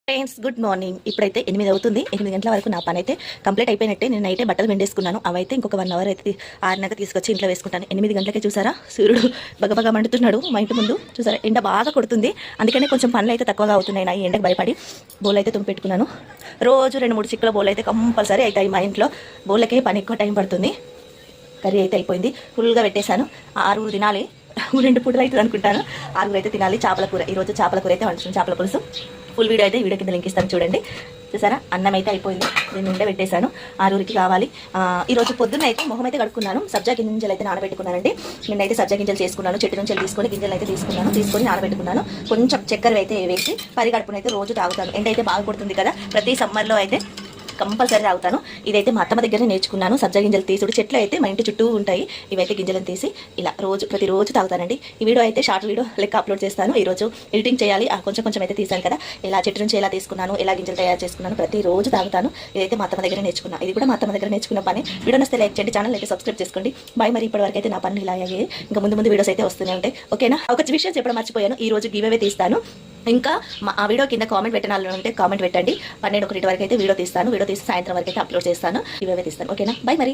Friends good morning. ఇప్పుడైతే 8 అవుతుంది. 8 గంటల వరకు నా పని అయితే కంప్లీట్ అయిపోయినట్టే. నేను నైటే బట్టలు వెండేసుకున్నాను. అవైతే ఇంకొక 1 అవర్ అయితే 6 తీసుకొచ్చి ఇంట్లో వేసుకుంటాను. 8 గంటలకే చూసారా సూర్యుడు బగబగా మండుతున్నాడు మా ఇంటి ముందు. చూసారా ఎండ బాగా కొడుతుంది. అందుకనే కొంచెం పనులు అయితే తక్కువగా అవుతున్నాయి. నా ఈ ఎండకు భయపడి బోల్ అయితే తుమ్మి పెట్టుకున్నాను. రోజు 2-3 చిక్కుల బోల్ అయితే కంపల్సరీ అవుతాయి మా ఇంట్లో. బోళ్ళకే పని ఎక్కువ టైం పడుతుంది. కర్రీ అయితే అయిపోయింది. ఫుల్గా పెట్టేశాను. 6 తినాలి. 2 పూటలు అవుతుంది అనుకుంటాను. 6 అయితే తినాలి. చేపల కూర, ఈరోజు చేపల కూర అయితే వండుతుంది. చేపల పులుసు ఫుల్ వీడియో అయితే వీడియో కింద లింక్ ఇస్తాను చూడండి. చూసారా అన్నం అయితే అయిపోయింది. నేను ఉండే పెట్టేశాను. 6 కావాలి. ఈరోజు పొద్దున్న అయితే మొహం అయితే కడుక్కున్నాను. సబ్జా గింజలు అయితే నానబెట్టుకున్నానండి. నిన్నైతే సబ్జా గింజలు చేసుకున్నాను. చెట్టు నుంచి తీసుకొని గింజలు అయితే తీసుకొని నానబెట్టుకున్నాను. కొంచెం చక్కెర అయితే వేసి పరిగడుపునైతే రోజు తాగుతాను. ఎండ అయితే బాగా కొడుతుంది కదా, ప్రతి సమ్మర్లో అయితే కంపల్సరీ తాగుతాను. ఇదైతే మా అత్తమ్మ దగ్గర నేర్చుకున్నాను. సబ్జా గింజలు తీసుడు చెట్లు అయితే మా ఇంటి చుట్టూ ఉంటాయి. ఇవైతే గింజలను తీసి ఇలా ప్రతిరోజు తాగుతానండి. ఈ వీడియో అయితే షార్ట్ వీడియో లెక్క అప్లోడ్ చేస్తాను. ఈరోజు ఎడిటింగ్ చేయాలి. కొంచెం అయితే తీసాను కదా, ఇలా చెట్టు నుంచి ఎలా తీసుకున్నాను, ఎలా గింజలు తయారు చేసుకున్నాను, ప్రతిరోజు తాగుతాను. ఇదైతే మా అత్తమ్మ దగ్గర నేర్చుకున్నాను. ఇది కూడా మా అత్తమ్మ దగ్గర నేర్చుకున్న పని. వీడియో నస్తే లైక్ చేయండి, ఛానల్ అయితే సబ్స్క్రైబ్ చేసుకోండి. బాయ్. మరి ఇప్పటివరకు అయితే నా పనులు ఇలా అయ్యాయి. ఇంకా ముందు వీడియోస్ అయితే వస్తూనే ఉంటాయి. ఓకేనా? ఒక విషయం చెప్పడం మర్చిపోయాను. ఈ రోజు గివ్ అవే తీస్తాను. ఇంకా ఆ వీడియో కింద కామెంట్ పెట్టాలి అంటే కామెంట్ పెట్టండి. 12-1 వరకు అయితే వీడియో తీస్తాను. వీడియో తీసి సాయంత్రం వరకు అయితే అప్లోడ్ చేస్తాను. ఇవే తీస్తాను. ఓకేనా? బై మరి.